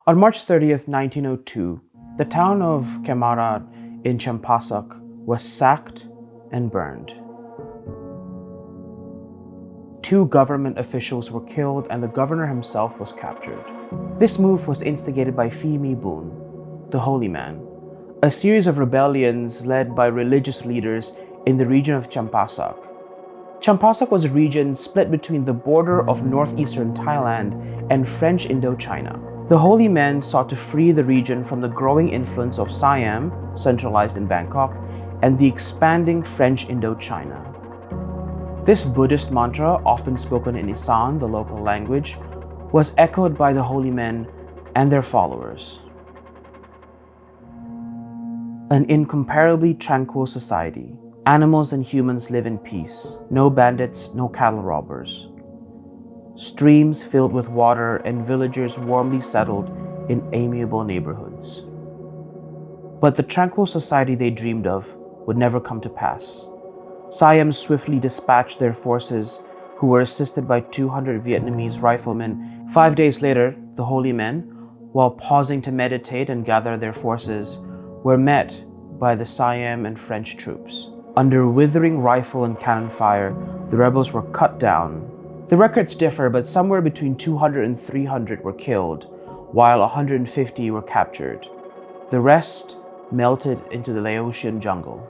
On March 30th, 1902, the town of Kemarad in Champassak was sacked and burned. 2 government officials were killed and the governor himself was captured. This move was instigated by Phi Mi Bun, the Holy Man, a series of rebellions led by religious leaders in the region of Champassak. Champassak was a region split between the border of northeastern Thailand and French Indochina. The Holy Men sought to free the region from the growing influence of Siam, centralized in Bangkok, and the expanding French Indochina. This Buddhist mantra, often spoken in Isan, the local language, was echoed by the Holy Men and their followers. An incomparably tranquil society. Animals and humans live in peace. No bandits, no cattle robbers. Streams filled with water and villagers warmly settled in amiable neighborhoods. But the tranquil society they dreamed of would never come to pass. Siam swiftly dispatched their forces, who were assisted by 200 Vietnamese riflemen. 5 days later, the Holy Men, while pausing to meditate and gather their forces, were met by the Siam and French troops. Under withering rifle and cannon fire, the rebels were cut down. The records differ, but somewhere between 200 and 300 were killed, while 150 were captured. The rest melted into the Laotian jungle.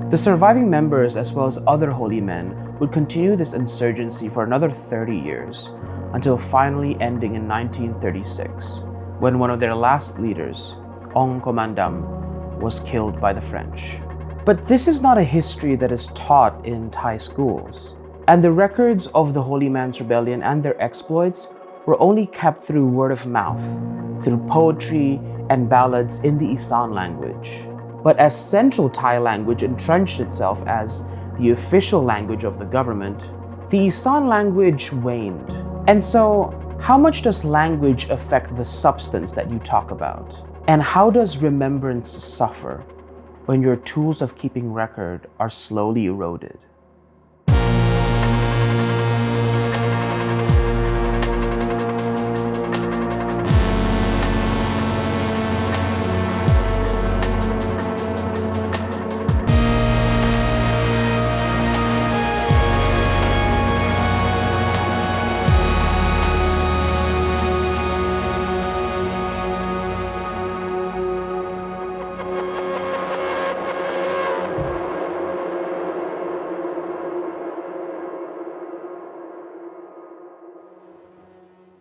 The surviving members, as well as other Holy Men, would continue this insurgency for another 30 years, until finally ending in 1936, when one of their last leaders, Ong Komandam, was killed by the French. But this is not a history that is taught in Thai schools. And the records of the Holy Man's rebellion and their exploits were only kept through word of mouth, through poetry and ballads in the Isan language. But as Central Thai language entrenched itself as the official language of the government, the Isan language waned. And so, how much does language affect the substance that you talk about? And how does remembrance suffer when your tools of keeping record are slowly eroded?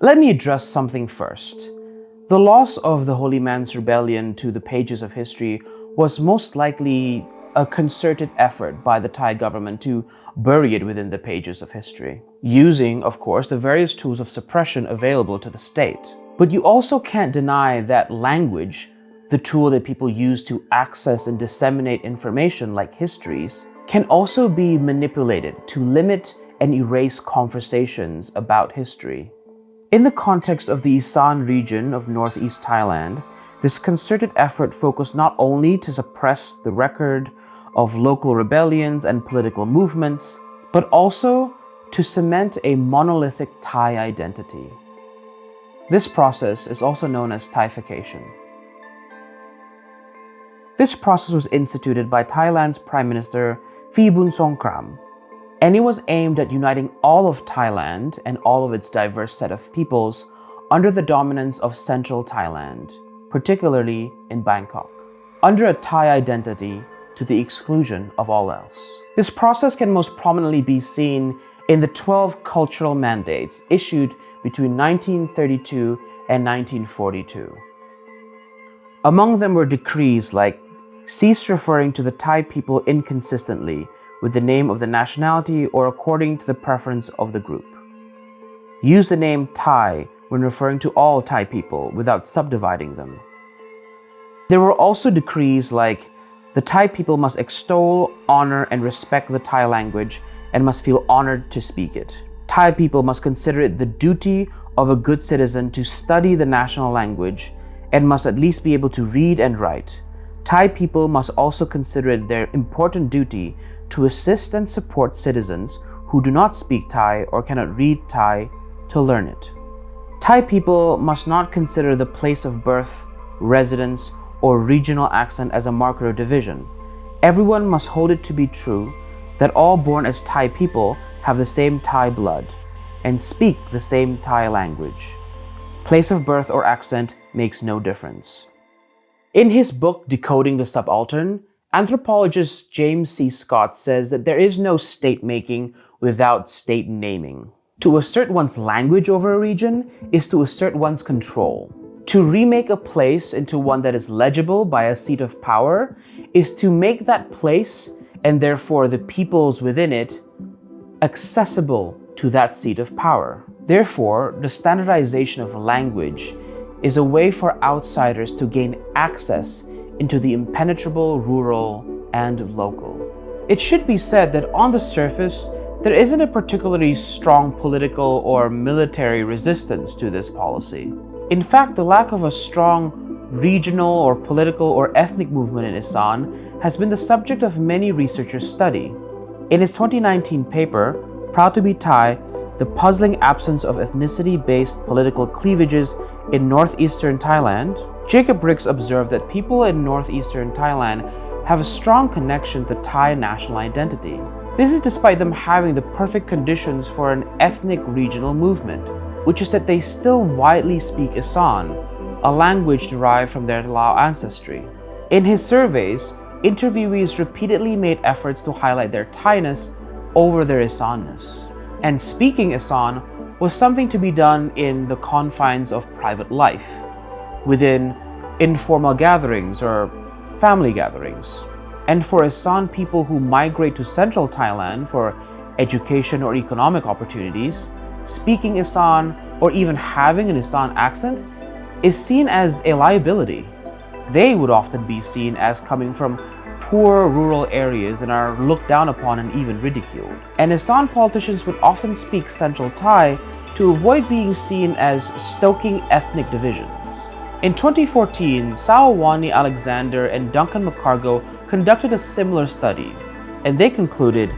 Let me address something first. The loss of the Holy Man's rebellion to the pages of history was most likely a concerted effort by the Thai government to bury it within the pages of history, using, of course, the various tools of suppression available to the state. But you also can't deny that language, the tool that people use to access and disseminate information like histories, can also be manipulated to limit and erase conversations about history. In the context of the Isan region of northeast Thailand, this concerted effort focused not only to suppress the record of local rebellions and political movements, but also to cement a monolithic Thai identity. This process is also known as Thaification. This process was instituted by Thailand's Prime Minister Phibun Songkram, and it was aimed at uniting all of Thailand and all of its diverse set of peoples under the dominance of central Thailand, particularly in Bangkok, under a Thai identity to the exclusion of all else. This process can most prominently be seen in the 12 cultural mandates issued between 1932 and 1942. Among them were decrees like cease referring to the Thai people inconsistently with the name of the nationality or according to the preference of the group. Use the name Thai when referring to all Thai people without subdividing them. There were also decrees like the Thai people must extol, honor, and respect the Thai language and must feel honored to speak it. Thai people must consider it the duty of a good citizen to study the national language and must at least be able to read and write. Thai people must also consider it their important duty to assist and support citizens who do not speak Thai or cannot read Thai to learn it. Thai people must not consider the place of birth, residence, or regional accent as a marker of division. Everyone must hold it to be true that all born as Thai people have the same Thai blood and speak the same Thai language. Place of birth or accent makes no difference. In his book Decoding the Subaltern, anthropologist James C. Scott says that there is no state-making without state-naming. To assert one's language over a region is to assert one's control. To remake a place into one that is legible by a seat of power is to make that place, and therefore the peoples within it, accessible to that seat of power. Therefore, the standardization of language is a way for outsiders to gain access into the impenetrable rural and local. It should be said that on the surface, there isn't a particularly strong political or military resistance to this policy. In fact, the lack of a strong regional or political or ethnic movement in Isan has been the subject of many researchers' study. In his 2019 paper, Proud to be Thai, The Puzzling Absence of Ethnicity-Based Political Cleavages in Northeastern Thailand, Jacob Ricks observed that people in Northeastern Thailand have a strong connection to Thai national identity. This is despite them having the perfect conditions for an ethnic regional movement, which is that they still widely speak Isan, a language derived from their Lao ancestry. In his surveys, interviewees repeatedly made efforts to highlight their Thainess over their Isanness. And speaking Isan was something to be done in the confines of private life, within informal gatherings or family gatherings. And for Isan people who migrate to central Thailand for education or economic opportunities, speaking Isan or even having an Isan accent is seen as a liability. They would often be seen as coming from poor rural areas and are looked down upon and even ridiculed. And Isan politicians would often speak Central Thai to avoid being seen as stoking ethnic divisions. In 2014, Sawawani Alexander and Duncan McCargo conducted a similar study, and they concluded,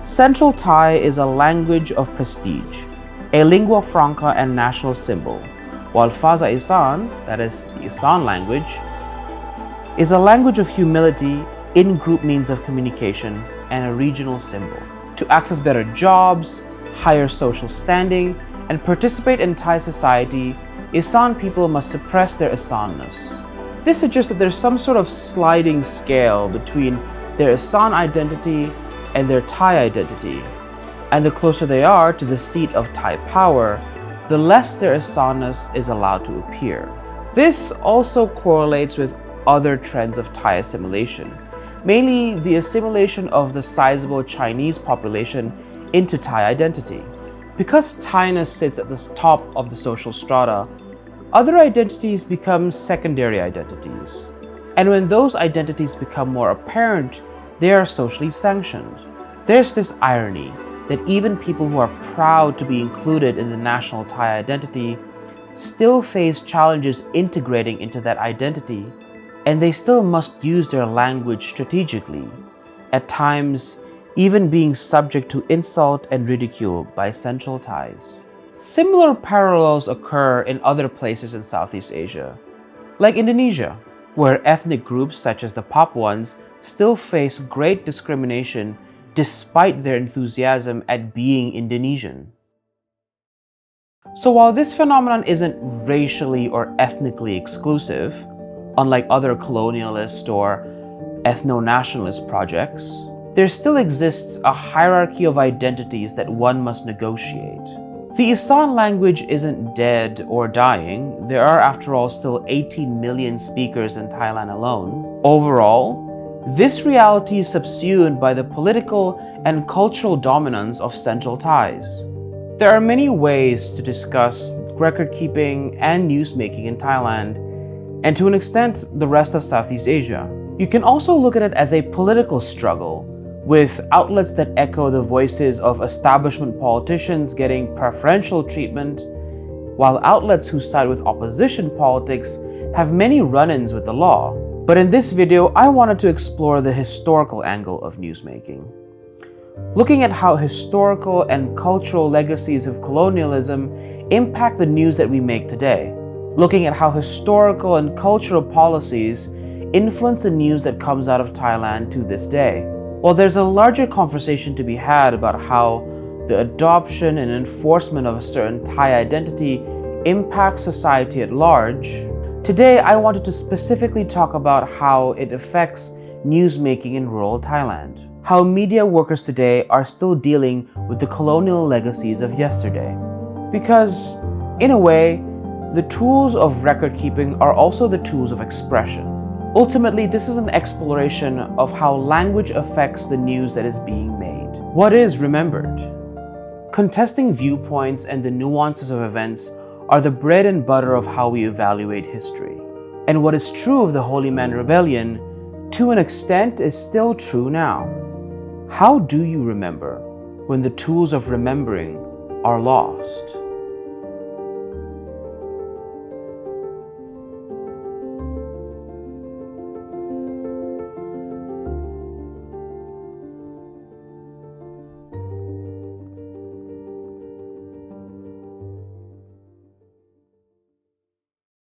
Central Thai is a language of prestige, a lingua franca and national symbol, while Faza Isan, that is the Isan language, is a language of humility, in-group means of communication, and a regional symbol. To access better jobs, higher social standing, and participate in Thai society, Isan people must suppress their Isanness. This suggests that there's some sort of sliding scale between their Isan identity and their Thai identity, and the closer they are to the seat of Thai power, the less their Isanness is allowed to appear. This also correlates with other trends of Thai assimilation, mainly the assimilation of the sizable Chinese population into Thai identity. Because Thainess sits at the top of the social strata, other identities become secondary identities. And when those identities become more apparent, they are socially sanctioned. There's this irony that even people who are proud to be included in the national Thai identity still face challenges integrating into that identity, and they still must use their language strategically, at times even being subject to insult and ridicule by Central Thais. Similar parallels occur in other places in Southeast Asia, like Indonesia, where ethnic groups such as the Papuans still face great discrimination despite their enthusiasm at being Indonesian. So while this phenomenon isn't racially or ethnically exclusive, unlike other colonialist or ethno-nationalist projects, there still exists a hierarchy of identities that one must negotiate. The Isan language isn't dead or dying. There are, after all, still 18 million speakers in Thailand alone. Overall, this reality is subsumed by the political and cultural dominance of Central Thais. There are many ways to discuss record-keeping and newsmaking in Thailand, and to an extent, the rest of Southeast Asia. You can also look at it as a political struggle, with outlets that echo the voices of establishment politicians getting preferential treatment, while outlets who side with opposition politics have many run-ins with the law. But in this video, I wanted to explore the historical angle of newsmaking, looking at how historical and cultural legacies of colonialism impact the news that we make today, looking at how historical and cultural policies influence the news that comes out of Thailand to this day. While there's a larger conversation to be had about how the adoption and enforcement of a certain Thai identity impacts society at large, today I wanted to specifically talk about how it affects newsmaking in rural Thailand. How media workers today are still dealing with the colonial legacies of yesterday. Because, in a way, the tools of record keeping are also the tools of expression. Ultimately, this is an exploration of how language affects the news that is being made. What is remembered? Contesting viewpoints and the nuances of events are the bread and butter of how we evaluate history. And what is true of the Holy Man Rebellion, to an extent, is still true now. How do you remember when the tools of remembering are lost?